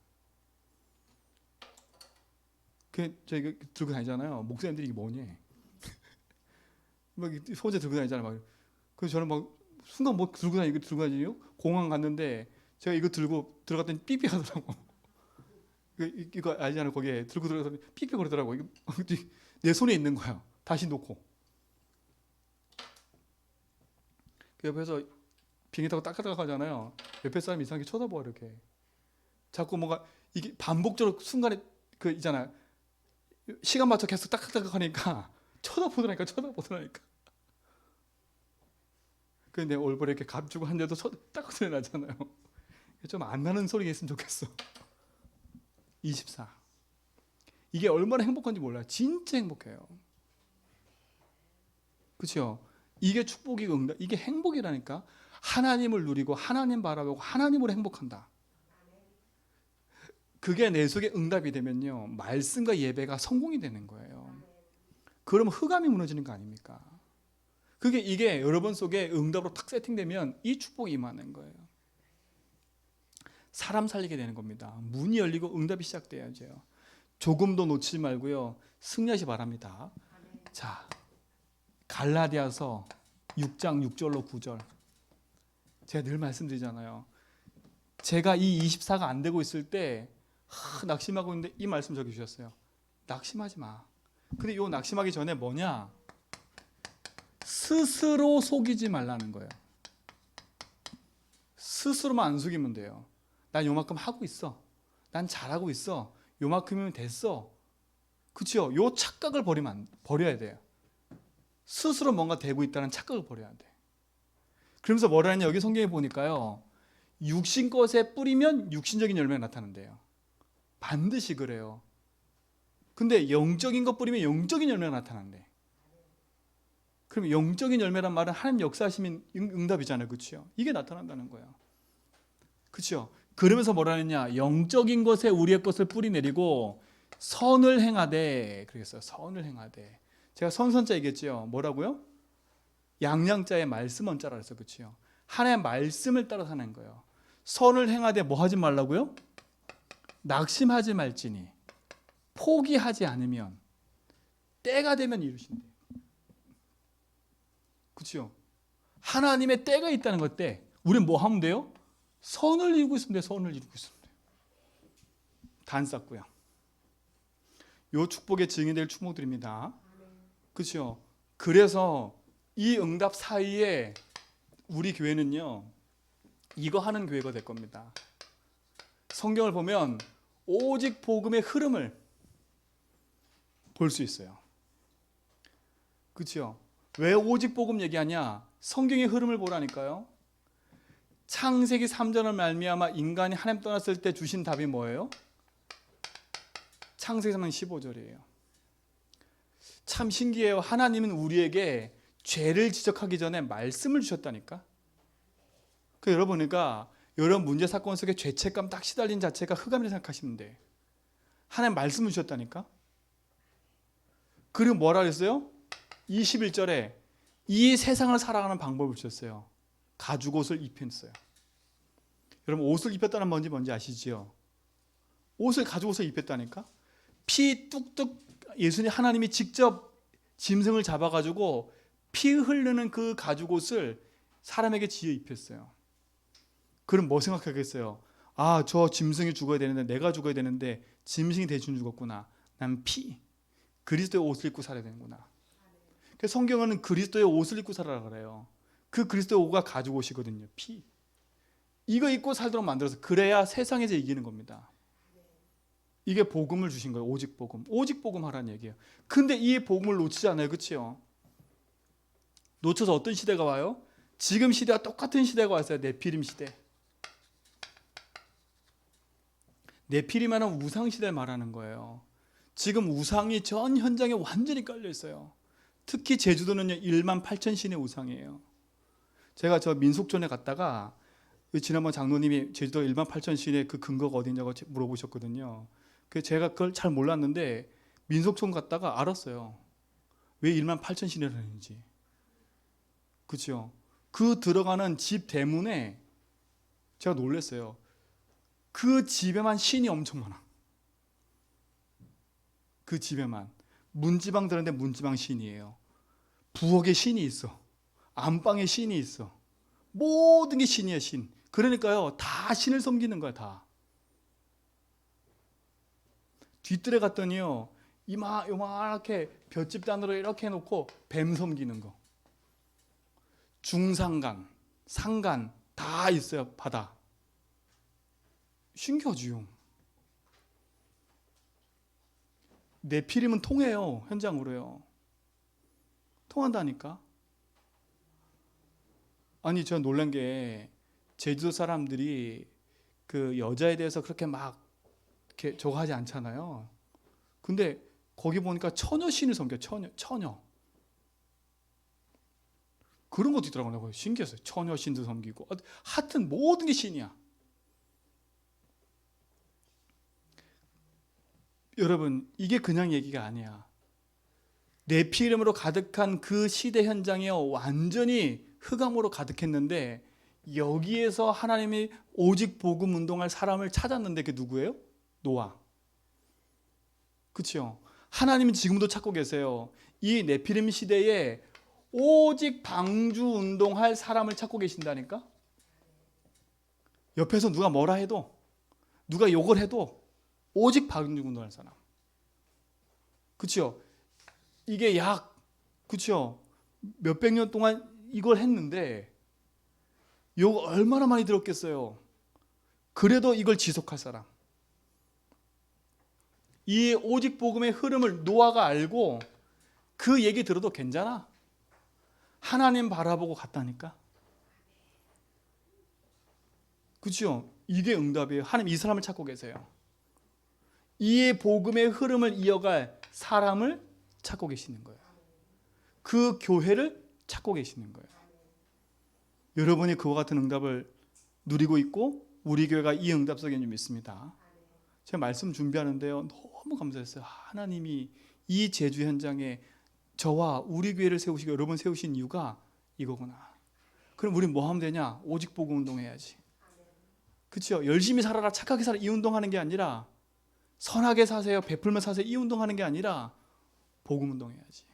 저희가 들고 다니잖아요. 목사님들이 이게 뭐니? 막 소재 들고 다니잖아요. 막. 그래서 저는 막 순간 뭐 들고 다니요? 공항 갔는데 제가 이거 들고 들어갔더니 삐삐하더라고. 이거 알잖아요. 거기에 들고 들어가서 삐삐거리더라고. 이거 내 손에 있는 거야. 다시 놓고. 그 옆에서 비행기 타고 따까따까 가잖아요. 옆에 사람이 이상하게 쳐다봐 이렇게. 자꾸 뭔가 이게 반복적으로 순간에 그 있잖아요. 시간 맞춰 계속 따까따까 하니까 쳐다보더라니까. 근데 얼굴에 이렇게 감추고 한데도 딱 소리 나잖아요. 좀 안 나는 소리가 있으면 좋겠어. 24. 이게 얼마나 행복한지 몰라요. 진짜 행복해요. 그렇죠? 이게 축복이고 응답, 이게 행복이라니까. 하나님을 누리고 하나님 바라보고 하나님으로 행복한다. 그게 내 속에 응답이 되면요, 말씀과 예배가 성공이 되는 거예요. 그러면 흑암이 무너지는 거 아닙니까? 이게 여러분 속에 응답으로 탁 세팅되면 이 축복이 임하는 거예요. 사람 살리게 되는 겁니다. 문이 열리고 응답이 시작돼야죠. 조금도 놓치지 말고요, 승리하시 바랍니다. 자, 갈라디아서 6장 6절로 9절. 제가 늘 말씀드리잖아요. 제가 이 24가 안 되고 있을 때 낙심하고 있는데 이 말씀 적어주셨어요. 낙심하지 마. 근데 이 낙심하기 전에 뭐냐? 스스로 속이지 말라는 거예요. 스스로만 안 속이면 돼요. 난 요만큼 하고 있어. 난 잘하고 있어. 요만큼이면 됐어. 그렇죠? 요 착각을 버려야 돼요. 스스로 뭔가 되고 있다는 착각을 버려야 돼. 그러면서 뭐라 하냐, 여기 성경에 보니까요, 육신 것에 뿌리면 육신적인 열매가 나타난대요. 반드시 그래요. 근데 영적인 것 뿌리면 영적인 열매가 나타난대. 그럼 영적인 열매란 말은 하나님 역사하시면 응답이잖아요. 그렇죠? 이게 나타난다는 거예요. 그렇죠? 그러면서 뭐라 하느냐, 영적인 것에 우리의 것을 뿌리내리고 선을 행하되. 그랬어요. 선을 행하되. 제가 선선자 얘기했죠. 뭐라고요? 양양자의 말씀 원자라 그랬어요. 그렇죠? 하나님의 말씀을 따라 사는 거예요. 선을 행하되 뭐 하지 말라고요? 낙심하지 말지니 포기하지 않으면 때가 되면 이루신대요. 그렇죠? 하나님의 때가 있다는 것 때 우리는 뭐 하면 돼요? 선을 이루고 있으면 돼요. 선을 이루고 있으면 돼요. 단 쌓고요. 요 축복의 증인이 될 축복드립니다. 그렇죠? 그래서 이 응답 사이에 우리 교회는요, 이거 하는 교회가 될 겁니다. 성경을 보면 오직 복음의 흐름을 볼 수 있어요. 그렇죠? 왜 오직 복음 얘기하냐? 성경의 흐름을 보라니까요. 창세기 3장을 말미암아 인간이 하나님 떠났을 때 주신 답이 뭐예요? 창세기 3장 15절이에요. 참 신기해요. 하나님은 우리에게 죄를 지적하기 전에 말씀을 주셨다니까. 그 여러분, 그러니까 여러 문제 사건 속에 죄책감 딱 시달린 자체가 흑암이라고 생각하시면 돼. 하나님 말씀을 주셨다니까. 그리고 뭐라 그랬어요? 21절에 이 세상을 살아가는 방법을 주셨어요. 가죽 옷을 입혔어요. 여러분, 옷을 입혔다는 뭔지 아시죠? 옷을 가죽 옷을 입혔다니까. 피 뚝뚝, 예수님 하나님이 직접 짐승을 잡아가지고 피 흐르는 그 가죽 옷을 사람에게 지어 입혔어요. 그럼 뭐 생각하겠어요? 아, 저 짐승이 죽어야 되는데, 내가 죽어야 되는데 짐승이 대신 죽었구나. 난 그리스도의 옷을 입고 살아야 되는구나. 그래서 성경은 그리스도의 옷을 입고 살아라 그래요. 그 그리스도의 옷가 가죽 옷이거든요. 이거 입고 살도록 만들어서, 그래야 세상에서 이기는 겁니다. 이게 복음을 주신 거예요. 오직 복음 하라는 얘기예요. 근데 이 복음을 놓치지 않아요. 그렇죠? 놓쳐서 어떤 시대가 와요? 지금 시대와 똑같은 시대가 왔어요. 네피림 시대. 네피림이라는 우상 시대를 말하는 거예요. 지금 우상이 전 현장에 완전히 깔려 있어요. 특히 제주도는요, 1만 8천 신의 우상이에요. 제가 저 민속촌에 갔다가 지난번 장로님이 제주도 1만 8천 신의 그 근거가 어디냐고 물어보셨거든요. 그래서 제가 그걸 잘 몰랐는데 민속촌 갔다가 알았어요. 왜 18,000신이라고 했는지. 그렇죠? 그 들어가는 집 대문에 제가 놀랐어요. 그 집에만 신이 엄청 많아. 그 집에만. 문지방 들었는데 문지방 신이에요. 부엌에 신이 있어. 안방에 신이 있어. 모든 게 신이에요, 신. 그러니까요, 다 신을 섬기는 거야, 다. 뒷뜰에 갔더니요, 요만하게 볏짚 단으로 이렇게 해놓고 뱀 섬기는 거. 중산간, 상간 다 있어요, 바다. 신기하지요. 네피림은 통해요, 현장으로요. 통한다니까. 아니, 제가 놀란 게 제주도 사람들이 그 여자에 대해서 그렇게 막 이렇게 저거 하지 않잖아요. 근데 거기 보니까 처녀 신을 섬겨. 처녀. 그런 것도 있더라고요. 신기했어요. 처녀 신도 섬기고. 하여튼 모든 게 신이야. 여러분, 이게 그냥 얘기가 아니야. 네피림으로 가득한 그 시대 현장에 완전히 흑암으로 가득했는데, 여기에서 하나님이 오직 복음 운동할 사람을 찾았는데, 그게 누구예요? 노아. 그렇죠? 하나님은 지금도 찾고 계세요. 이 네피림 시대에 오직 방주 운동할 사람을 찾고 계신다니까. 옆에서 누가 뭐라 해도, 누가 욕을 해도 오직 방주 운동할 사람. 그렇죠? 이게 그렇죠? 몇백 년 동안 이걸 했는데 욕 얼마나 많이 들었겠어요. 그래도 이걸 지속할 사람. 이 오직 복음의 흐름을 노아가 알고 그 얘기 들어도 괜찮아. 하나님 바라보고 갔다니까. 그렇죠? 이게 응답이에요. 하나님 이 사람을 찾고 계세요. 이 복음의 흐름을 이어갈 사람을 찾고 계시는 거예요. 그 교회를 찾고 계시는 거예요. 여러분이 그와 같은 응답을 누리고 있고 우리 교회가 이 응답 속에 좀 있습니다. 제가 말씀 준비하는데요, 너무 감사했어요. 하나님이 이 제주 현장에 저와 우리 교회를 세우시고 여러분 세우신 이유가 이거구나. 그럼 우리 뭐 하면 되냐? 오직 복음 운동해야지. 그렇죠? 열심히 살아라, 착하게 살아, 이 운동하는 게 아니라, 선하게 사세요, 베풀며 사세요, 이 운동하는 게 아니라 복음 운동해야지.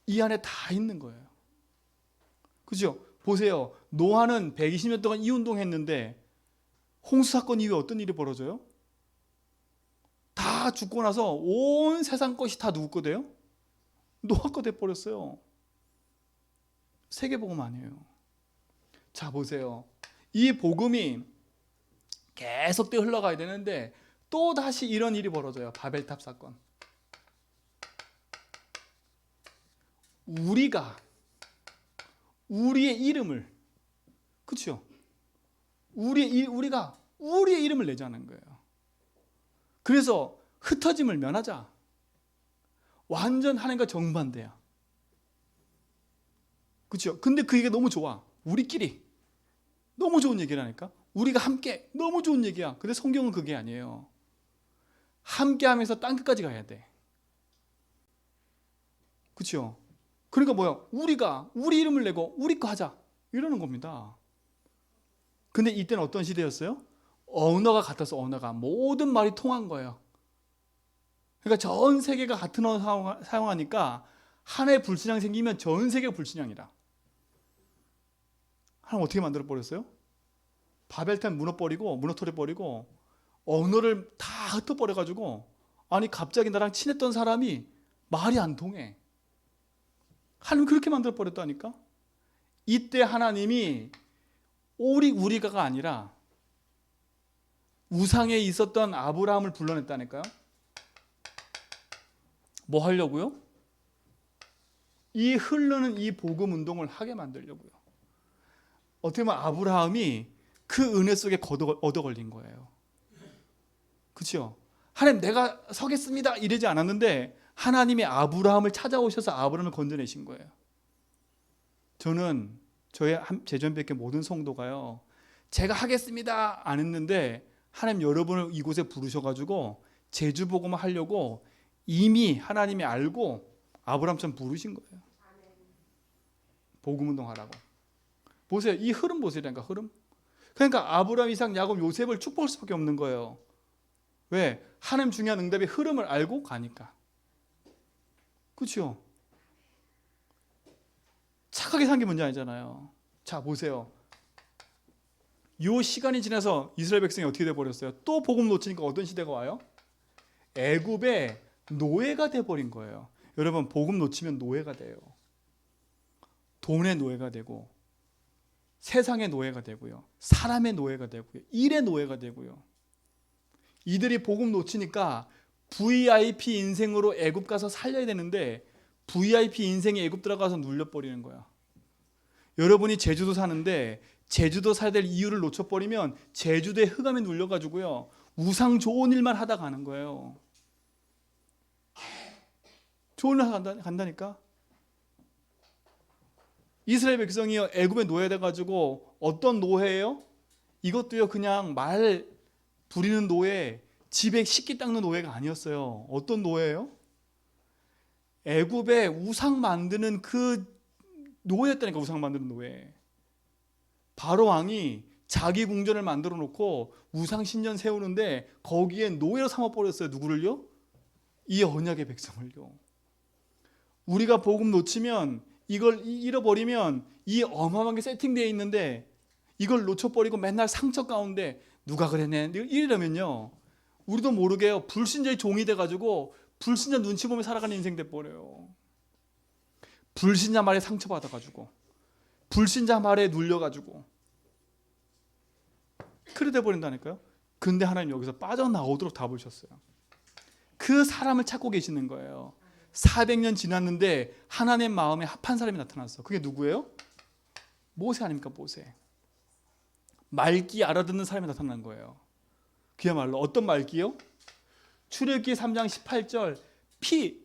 이 안에 다 있는 거예요. 그렇죠? 보세요. 노아는 120년 동안 이 운동했는데 홍수 사건 이후에 어떤 일이 벌어져요? 다 죽고 나서 온 세상 것이 다 누구 거 돼요? 노아 거 돼버렸어요. 세계복음 아니에요. 자, 보세요. 이 복음이 계속 흘러가야 되는데 또 다시 이런 일이 벌어져요. 바벨탑 사건. 우리의 이름을, 그렇죠? 우리가 우리의 이름을 내자는 거예요. 그래서 흩어짐을 면하자. 완전 하나님과 정반대야. 그렇죠? 근데 그 얘기가 너무 좋아. 우리끼리 너무 좋은 얘기라니까. 우리가 함께 너무 좋은 얘기야. 근데 성경은 그게 아니에요. 함께하면서 땅 끝까지 가야 돼. 그렇죠? 그러니까 뭐야? 우리가 우리 이름을 내고 우리 거 하자 이러는 겁니다. 근데 이때는 어떤 시대였어요? 언어가 같아서 언어가 모든 말이 통한 거예요. 그러니까 전 세계가 같은 언어 사용하니까 하나의 불신앙이 생기면 전 세계가 불신앙이라. 하나님 어떻게 만들어 버렸어요? 바벨탑 무너뜨려 버리고 언어를 다 흩어버려 가지고, 아니 갑자기 나랑 친했던 사람이 말이 안 통해. 하나님 그렇게 만들어 버렸다니까. 이때 하나님이 우리가가 아니라 우상에 있었던 아브라함을 불러냈다니까요. 뭐 하려고요? 이 흐르는 이 복음 운동을 하게 만들려고요. 어떻게 보면 아브라함이 그 은혜 속에 얻어 걸린 거예요. 그렇죠? 하나님 내가 서겠습니다 이러지 않았는데 하나님이 아브라함을 찾아오셔서 아브라함을 건져내신 거예요. 저는 저의 제전백의 모든 성도가요, 제가 하겠습니다 안 했는데 하나님 여러분을 이곳에 부르셔가지고 제주 복음을 하려고 이미 하나님이 알고 아브라함처럼 부르신 거예요. 복음 운동하라고. 보세요. 이 흐름 보세요니까 흐름. 그러니까 아브라함, 이삭, 야곱, 요셉을 축복할 수밖에 없는 거예요. 왜? 하나님 중요한 응답의 흐름을 알고 가니까. 그렇죠? 착하게 산 게 문제 아니잖아요. 자, 보세요. 요 시간이 지나서 이스라엘 백성이 어떻게 돼 버렸어요? 또 복음 놓치니까 어떤 시대가 와요? 애굽의 노예가 돼 버린 거예요. 여러분, 복음 놓치면 노예가 돼요. 돈의 노예가 되고, 세상의 노예가 되고요, 사람의 노예가 되고요, 일의 노예가 되고요. 이들이 복음 놓치니까 VIP 인생으로 애굽 가서 살려야 되는데 VIP 인생에 애굽 들어가서 눌려버리는 거야. 여러분이 제주도 사는데 제주도 살아야 될 이유를 놓쳐버리면 제주도의 흑암에 눌려가지고요, 우상 좋은 일만 하다 가는 거예요. 좋은 일 하다 간다니까. 이스라엘 백성이 애굽에 노예돼가지고 어떤 노예예요? 이것도요, 그냥 말 부리는 노예, 집에 식기 닦는 노예가 아니었어요. 어떤 노예예요? 애굽에 우상 만드는 그 노예였다니까. 우상 만드는 노예. 바로 왕이 자기 궁전을 만들어 놓고 우상 신전 세우는데 거기에 노예로 삼아버렸어요. 누구를요? 이 언약의 백성을요. 우리가 복음 놓치면, 이걸 잃어버리면 이 어마어마한 게 세팅되어 있는데 이걸 놓쳐버리고 맨날 상처 가운데 누가 그랬네 이러면요, 우리도 모르게요, 불신자의 종이 돼가지고 불신자 눈치 보며 살아가는 인생 돼버려요. 불신자 말에 상처받아가지고, 불신자 말에 눌려가지고 그래 돼버린다니까요. 근데 하나님 여기서 빠져나오도록 다 보셨어요. 그 사람을 찾고 계시는 거예요. 400년 지났는데 하나님 마음에 합한 사람이 나타났어. 그게 누구예요? 모세 아닙니까? 모세. 말기 알아듣는 사람이 나타난 거예요. 그야말로 어떤 말기요? 출애굽기 3장 18절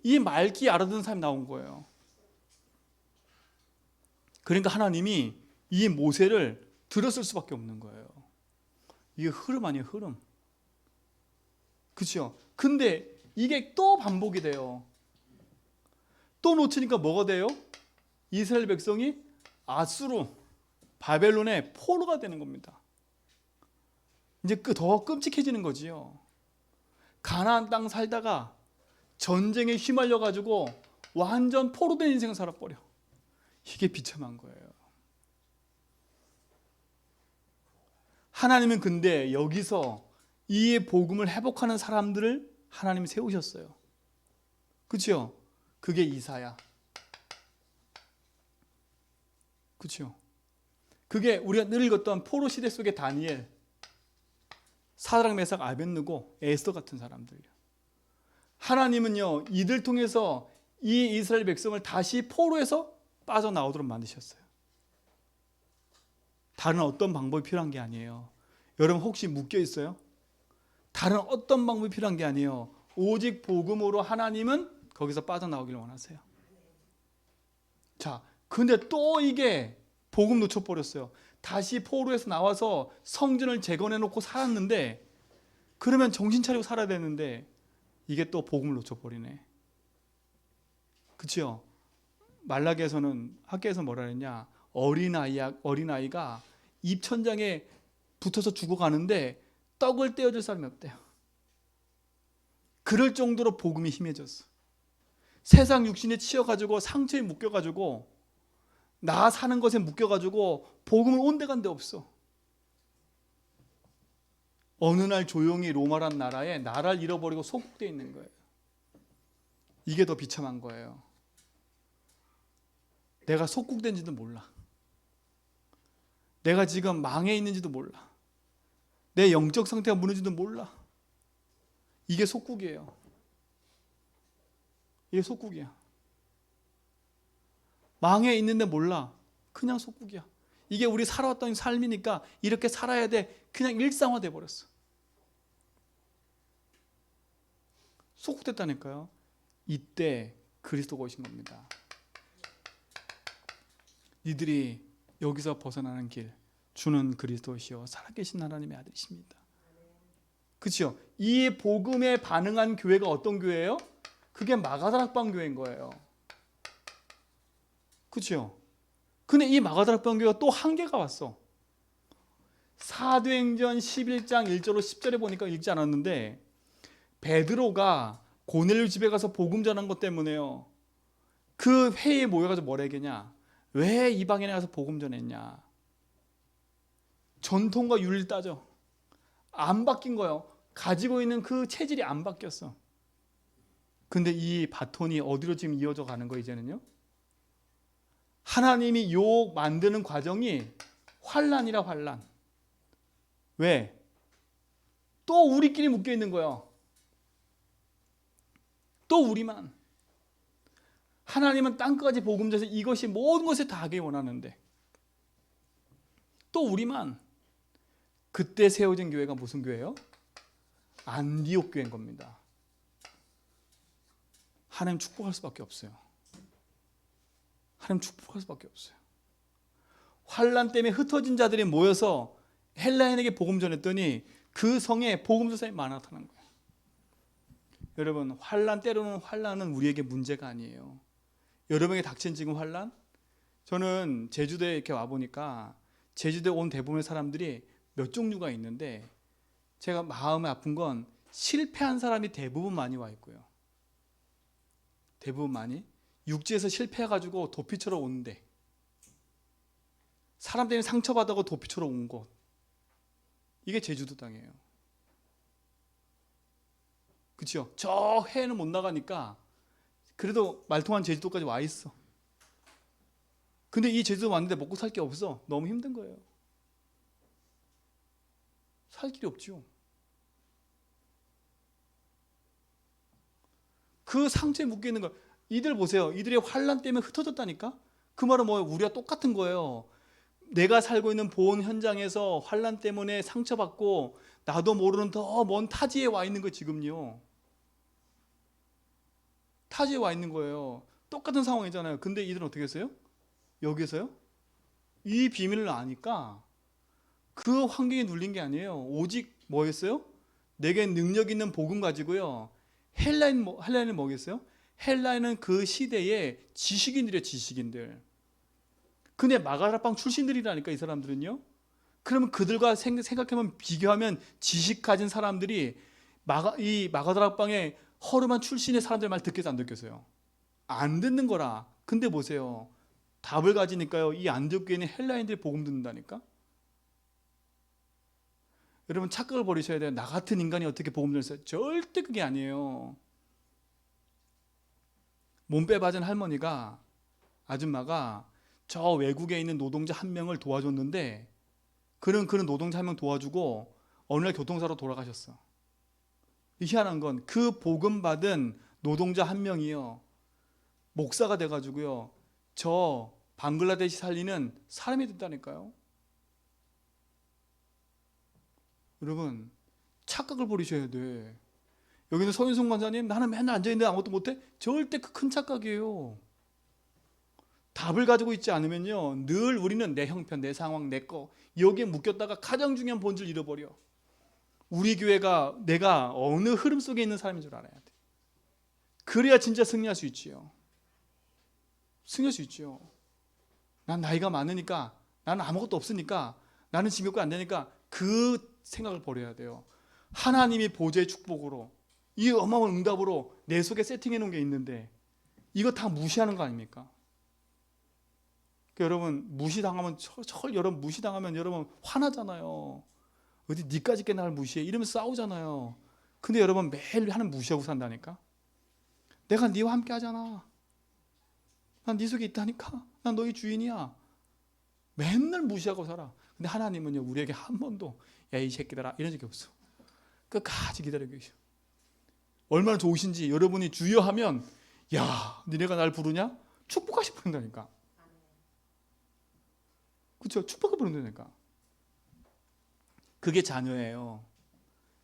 이 말기 알아듣는 사람이 나온 거예요. 그러니까 하나님이 이 모세를 들었을 수밖에 없는 거예요. 이게 흐름 아니에요, 흐름. 그렇죠? 근데 이게 또 반복이 돼요. 또 놓치니까 뭐가 돼요? 이스라엘 백성이 아수르, 바벨론의 포로가 되는 겁니다. 이제 더 끔찍해지는 거지요. 가나안 땅 살다가 전쟁에 휘말려 가지고 완전 포로된 인생을 살아버려. 이게 비참한 거예요. 하나님은 근데 여기서 이 복음을 회복하는 사람들을 하나님이 세우셨어요. 그렇죠? 그게 이사야. 그렇죠? 그게 우리가 늘 읽었던 포로 시대 속의 다니엘, 사드락 메삭 아벳느고, 에스더 같은 사람들이요. 하나님은요, 이들 통해서 이 이스라엘 백성을 다시 포로에서 빠져나오도록 만드셨어요. 다른 어떤 방법이 필요한 게 아니에요. 여러분 혹시 묶여 있어요? 다른 어떤 방법이 필요한 게 아니에요. 오직 복음으로 하나님은 거기서 빠져나오기를 원하세요. 자, 근데 또 이게 복음 놓쳐버렸어요. 다시 포로에서 나와서 성전을 재건해놓고 살았는데, 그러면 정신 차리고 살아야 되는데 이게 또 복음을 놓쳐버리네. 그렇죠? 말라기에서는, 학계에서 뭐라 그랬냐, 어린아이가 입천장에 붙어서 죽어가는데 떡을 떼어줄 사람이 없대요. 그럴 정도로 복음이 힘해졌어. 세상 육신에 치여가지고 상처에 묶여가지고 나 사는 것에 묶여가지고 복음을 온데간데 없어. 어느 날 조용히 로마란 나라에 나라를 잃어버리고 소국되어 있는 거예요. 이게 더 비참한 거예요. 내가 속국된지도 몰라. 내가 지금 망해 있는지도 몰라. 내 영적 상태가 무너지지도 몰라. 이게 속국이에요. 이게 속국이야. 망해 있는데 몰라. 그냥 속국이야. 이게 우리 살아왔던 삶이니까 이렇게 살아야 돼. 그냥 일상화돼 버렸어. 속국됐다니까요. 이때 그리스도가 오신 겁니다. 이들이 여기서 벗어나는 길, 주는 그리스도시요 살아계신 하나님의 아들이십니다. 그렇죠? 이 복음에 반응한 교회가 어떤 교회예요? 그게 마가다락방 교회인 거예요. 그렇죠? 근데 이 마가다락방 교회가 또 한계가 왔어. 사도행전 11장 1절로 10절에 보니까 읽지 않았는데 베드로가 고넬료 집에 가서 복음 전한 것 때문에요. 그 회의에 모여가지고 뭐라 했겠냐? 왜 이방인에 가서 복음 전했냐? 전통과 윤리를 따져. 안 바뀐 거예요. 가지고 있는 그 체질이 안 바뀌었어. 근데 이 바톤이 어디로 지금 이어져 가는 거 이제는요? 하나님이 요 만드는 과정이 환란이라 환란. 왜? 또 우리끼리 묶여 있는 거예요. 또 우리만. 하나님은 땅까지 복음 전해서 이것이 모든 것에 다 하길 원하는데 또 우리만. 그때 세워진 교회가 무슨 교회예요? 안디옥 교회인 겁니다. 하나님 축복할 수밖에 없어요. 하나님 축복할 수밖에 없어요. 환란 때문에 흩어진 자들이 모여서 헬라인에게 복음 전했더니 그 성에 복음 전사님이 많았다는 거예요. 여러분, 환란 때로는 환란은 우리에게 문제가 아니에요. 여러분에게 닥친 지금 환란? 저는 제주도에 이렇게 와 보니까 제주도에 온 대부분의 사람들이 몇 종류가 있는데 제가 마음이 아픈 건 실패한 사람이 대부분 많이 와 있고요. 대부분 많이 육지에서 실패해가지고 도피처럼 오는데 사람 때문에 상처받아고 도피처럼 온 곳, 이게 제주도 땅이에요. 그렇죠? 저 해는 못 나가니까 그래도 말통한 제주도까지 와 있어. 근데 이 제주도 왔는데 먹고 살 게 없어. 너무 힘든 거예요. 살 길이 없죠. 그 상처에 묶여 있는 거. 이들 보세요. 이들의 환란 때문에 흩어졌다니까. 그 말은 뭐예요? 우리가 똑같은 거예요. 내가 살고 있는 보온 현장에서 환란 때문에 상처받고 나도 모르는 더 먼 타지에 와 있는 거 지금요. 타지에 와 있는 거예요. 똑같은 상황이잖아요. 근데 이들은 어떻게 했어요? 여기서요? 이 비밀을 아니까 그 환경에 눌린 게 아니에요. 오직 뭐였어요? 내게 능력 있는 복음 가지고요. 헬라인은 뭐겠어요? 헬라인은 그 시대의 지식인들이에요. 지식인들. 근데 마가다락방 출신들이라니까 이 사람들은요. 그러면 그들과 생각하면 비교하면 지식 가진 사람들이 이 마가다락방의 허름한 출신의 사람들 말 듣겠어 안 듣겠어요? 안 듣는 거라. 근데 보세요. 답을 가지니까요. 이 안디옥교회는 헬라인들이 복음 듣는다니까. 여러분 착각을 버리셔야 돼요. 나 같은 인간이 어떻게 복음 들었어요? 절대 그게 아니에요. 몸빼 받은 할머니가 아줌마가 저 외국에 있는 노동자 한 명을 도와줬는데 그런 노동자 한 명 도와주고 어느 날 교통사로 돌아가셨어. 희한한 건 그 복음 받은 노동자 한 명이요. 목사가 돼가지고요. 저 방글라데시 살리는 사람이 됐다니까요. 여러분 착각을 버리셔야 돼. 여기는 서윤성 관사님 나는 맨날 앉아있는데 아무것도 못해? 절대 그 큰 착각이에요. 답을 가지고 있지 않으면요 늘 우리는 내 형편, 내 상황, 내 거 여기에 묶였다가 가장 중요한 본질을 잃어버려. 우리 교회가 내가 어느 흐름 속에 있는 사람인 줄 알아야 돼. 그래야 진짜 승리할 수 있지요. 승리할 수 있죠. 난 나이가 많으니까, 나는 아무것도 없으니까, 나는 지명도 안 되니까 그 생각을 버려야 돼요. 하나님이 보좌의 축복으로 이 어마어마한 응답으로 내 속에 세팅해 놓은 게 있는데 이거 다 무시하는 거 아닙니까? 여러분 무시당하면 여러분 무시당하면 여러분 화나잖아요. 어디 니까지 게 나를 무시해 이러면서 싸우잖아요. 근데 여러분 매일 하나님 무시하고 산다니까. 내가 니와 함께 하잖아. 난 네 속에 있다니까. 난 너희 주인이야. 맨날 무시하고 살아. 근데 하나님은요 우리에게 한 번도 야 이 새끼들아 이런 적이 없어. 끝까지 기다리고 계셔. 얼마나 좋으신지 여러분이 주여 하면 야 니네가 날 부르냐? 축복하시 부른다니까. 그렇죠? 축복을 부른다니까. 그게 자녀예요.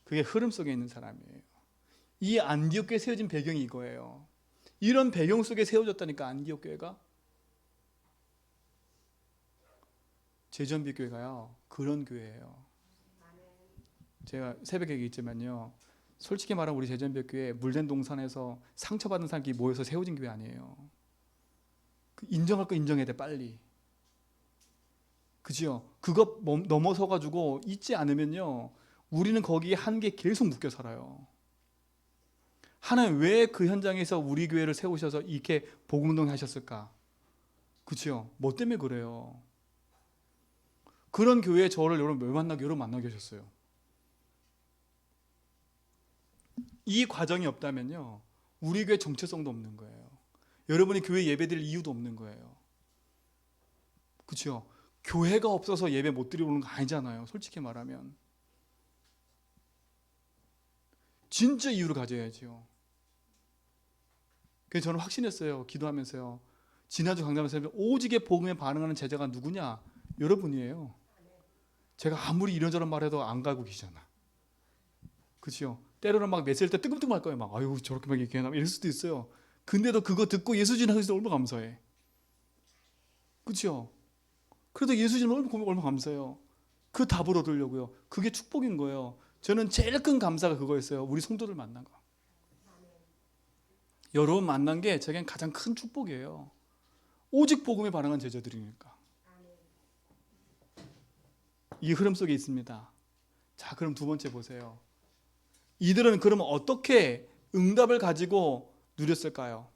그게 흐름 속에 있는 사람이에요. 이 안디옥 교회 세워진 배경이 이거예요. 이런 배경 속에 세워졌다니까 안디옥 교회가. 제전비 교회가요. 그런 교회예요. 제가 새벽에 얘기했지만요. 솔직히 말하면 우리 제전벽교회 물된 동산에서 상처받은 사람끼리 모여서 세워진 교회 아니에요. 인정할 거 인정해야 돼, 빨리. 그죠? 그거 넘어서 가지고 잊지 않으면요, 우리는 거기에 한계에 계속 묶여 살아요. 하나님 왜 그 현장에서 우리 교회를 세우셔서 이렇게 복음운동 하셨을까? 그죠? 뭐 때문에 그래요? 그런 교회에 저를 여러분 만나게 하셨어요. 이 과정이 없다면요, 우리 교회 정체성도 없는 거예요. 여러분이 교회 예배 드릴 이유도 없는 거예요. 그렇죠? 교회가 없어서 예배 못 드리고 오는 거 아니잖아요. 솔직히 말하면 진짜 이유를 가져야죠. 그래서 저는 확신했어요. 기도하면서요. 지난주 강단에서 오직의 복음에 반응하는 제자가 누구냐? 여러분이에요. 제가 아무리 이런저런 말해도 안 가고 계시잖아. 그렇죠? 때로는 막 메시지 때 뜨끔뜨끔할 거예요. 막 아유 저렇게 막 얘기하나 이럴 수도 있어요. 근데도 그거 듣고 예수 지나서 얼마나 감사해. 그렇죠? 그래도 예수 지나면 얼마나 감사해요. 그 답을 얻으려고요. 그게 축복인 거예요. 저는 제일 큰 감사가 그거였어요. 우리 성도들 만난 거. 여러분 만난 게 제겐 가장 큰 축복이에요. 오직 복음에 반응한 제자들이니까. 이 흐름 속에 있습니다. 자, 그럼 두 번째 보세요. 이들은 그러면 어떻게 응답을 가지고 누렸을까요?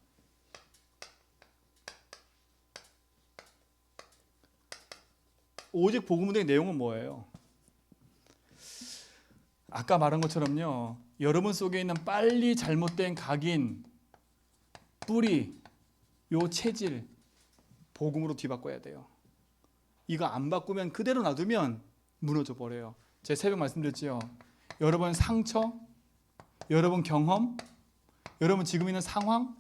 오직 복음 운동의 내용은 뭐예요? 아까 말한 것처럼요, 여러분 속에 있는 빨리 잘못된 각인, 뿌리, 요 체질 복음으로 뒤바꿔야 돼요. 이거 안 바꾸면 그대로 놔두면 무너져 버려요. 제가 새벽 말씀드렸죠. 여러분 상처, 여러분 경험, 여러분 지금 있는 상황,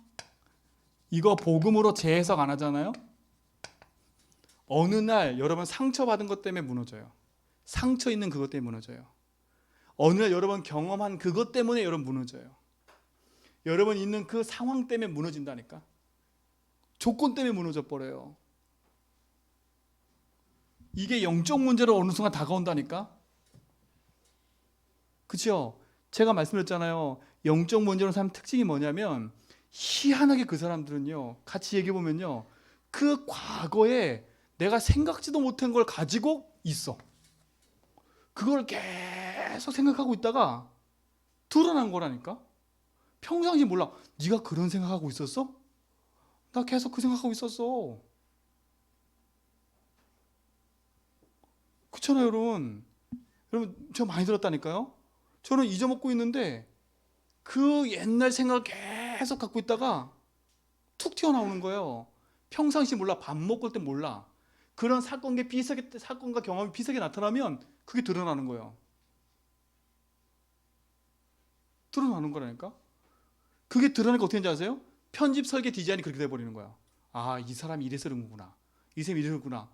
이거 복음으로 재해석 안 하잖아요. 어느 날 여러분 상처받은 것 때문에 무너져요. 상처 있는 그것 때문에 무너져요. 어느 날 여러분 경험한 그것 때문에 여러분 무너져요. 여러분 있는 그 상황 때문에 무너진다니까. 조건 때문에 무너져 버려요. 이게 영적 문제로 어느 순간 다가온다니까. 그렇죠? 제가 말씀드렸잖아요. 영적 문제로 사람 특징이 뭐냐면 희한하게 그 사람들은요, 같이 얘기해 보면요, 그 과거에 내가 생각지도 못한 걸 가지고 있어. 그걸 계속 생각하고 있다가 드러난 거라니까. 평상시 몰라. 네가 그런 생각하고 있었어? 나 계속 그 생각하고 있었어. 그렇잖아요, 여러분. 여러분, 저 많이 들었다니까요. 저는 잊어먹고 있는데 그 옛날 생각을 계속 갖고 있다가 툭 튀어나오는 거예요. 평상시 몰라. 밥 먹을 때 몰라. 그런 사건과 경험이 비슷하게 나타나면 그게 드러나는 거예요. 드러나는 거라니까. 그게 드러나니까 어떻게 하는지 아세요? 편집 설계 디자인이 그렇게 돼버리는 거야. 아, 이 사람이 이래서 그런 거구나. 이 사람이 이러구나.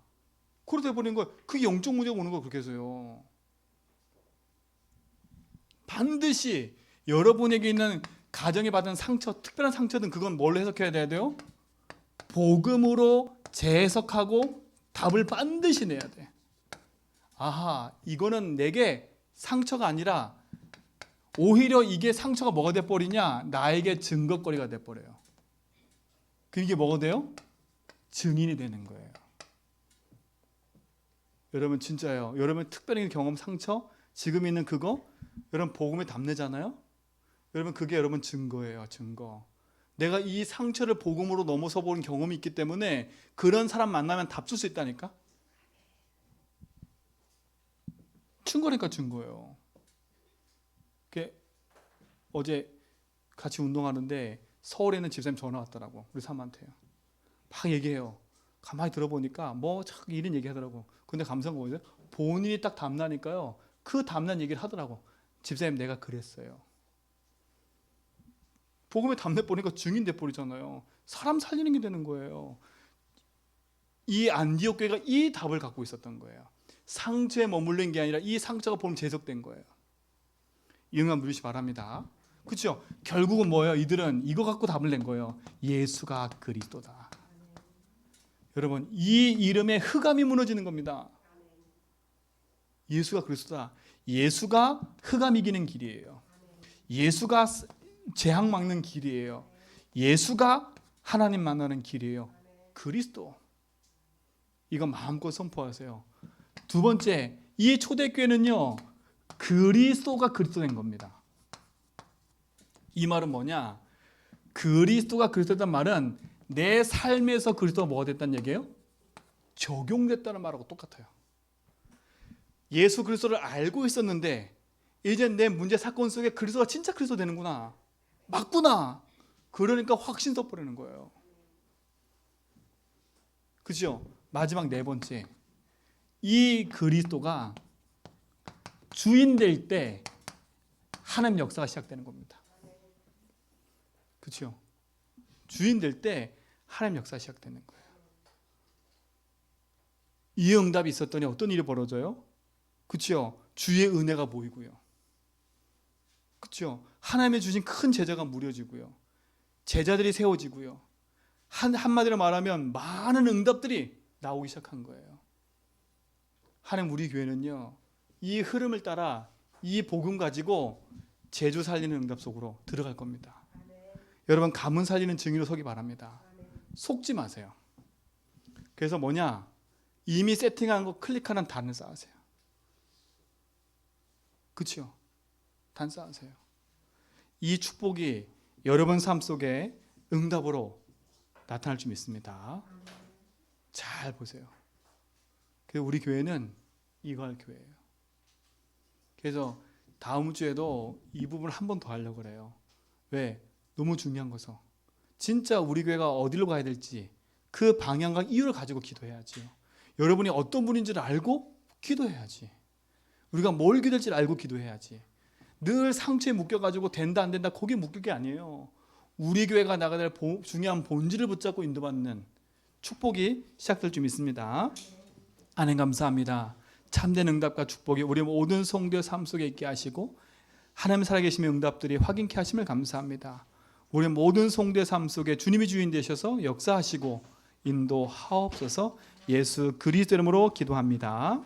그렇게 돼버리는 거예요. 그게 영적 문제가 오는 거예요. 그렇게 해서요. 반드시 여러분에게 있는 가정에 받은 상처, 특별한 상처든 그건 뭘로 해석해야 돼요? 복음으로 재해석하고 답을 반드시 내야 돼. 아하, 이거는 내게 상처가 아니라 오히려 이게 상처가 뭐가 돼버리냐? 나에게 증거거리가 돼버려요. 그럼 이게 뭐가 돼요? 증인이 되는 거예요. 여러분 진짜요. 여러분 특별히 경험 상처, 지금 있는 그거 여러분 복음에 담내잖아요. 여러분 그게 여러분 증거예요. 증거. 내가 이 상처를 복음으로 넘어서 본 경험이 있기 때문에 그런 사람 만나면 답 줄 수 있다니까. 증거니까 증거예요. 어제 같이 운동하는데 서울에 있는 집사님 전화 왔더라고. 우리 사모한테요. 막 얘기해요. 가만히 들어보니까 뭐 자꾸 이런 얘기하더라고. 근데 감사한 거 뭐죠? 본인이 딱 담나니까요. 그 담난 얘기를 하더라고. 집사님 내가 그랬어요. 복음에 담내 보니까 증인 돼 버리잖아요. 사람 살리는 게 되는 거예요. 이 안디옥 교회가 이 답을 갖고 있었던 거예요. 상처에 머물른 게 아니라 이 상처가 복음 재석된 거예요. 이응함 누리시 바랍니다. 그렇죠? 결국은 뭐예요? 이들은 이거 갖고 답을 낸 거예요. 예수가 그리스도다. 여러분 이 이름에 흑암이 무너지는 겁니다. 예수가 그리스도다. 예수가 흑암 이기는 길이에요. 예수가 재앙 막는 길이에요. 예수가 하나님 만나는 길이에요. 그리스도. 이거 마음껏 선포하세요. 두 번째, 이 초대교회는요, 그리스도가 그리스도 된 겁니다. 이 말은 뭐냐? 그리스도가 그리스도된 말은 내 삶에서 그리스도가 뭐가 됐다는 얘기예요? 적용됐다는 말하고 똑같아요. 예수 그리스도를 알고 있었는데 이제 내 문제 사건 속에 그리스도가 진짜 그리스도 되는구나, 맞구나. 그러니까 확신 써버리는 거예요. 그죠? 마지막 네 번째, 이 그리스도가 주인 될 때 하나님 역사가 시작되는 겁니다. 그렇죠? 주인 될 때 하나님 역사가 시작되는 거예요. 이 응답이 있었더니 어떤 일이 벌어져요? 그렇죠? 주의 은혜가 보이고요. 그렇죠? 하나님의 주신 큰 제자가 무뎌지고요. 제자들이 세워지고요. 한마디로 말하면 많은 응답들이 나오기 시작한 거예요. 하나님, 우리 교회는요, 이 흐름을 따라 이 복음 가지고 제주 살리는 응답 속으로 들어갈 겁니다. 여러분, 가문 살리는 증인으로 서기 바랍니다. 속지 마세요. 그래서 뭐냐? 이미 세팅한 거 클릭하는 단을 쌓으세요. 그렇죠? 단 쌓으세요. 이 축복이 여러분 삶 속에 응답으로 나타날 줄 믿습니다. 잘 보세요. 그래서 우리 교회는 이거 할 교회예요. 그래서 다음 주에도 이 부분을 한 번 더 하려고 그래요. 왜? 너무 중요한 거서. 진짜 우리 교회가 어디로 가야 될지 그 방향과 이유를 가지고 기도해야지요. 여러분이 어떤 분인지를 알고 기도해야지. 우리가 뭘 기도할지를 알고 기도해야지. 늘 상처에 묶여가지고 된다 안 된다 거기에 묶일 게 아니에요. 우리 교회가 나가야 될 중요한 본질을 붙잡고 인도받는 축복이 시작될 줄 믿습니다. 하나님 감사합니다. 참된 응답과 축복이 우리 모든 성도의 삶 속에 있게 하시고 하나님 살아계심의 응답들이 확인케 하심을 감사합니다. 우리 모든 성도의 삶 속에 주님이 주인 되셔서 역사하시고 인도하옵소서. 예수 그리스도 이름으로 기도합니다.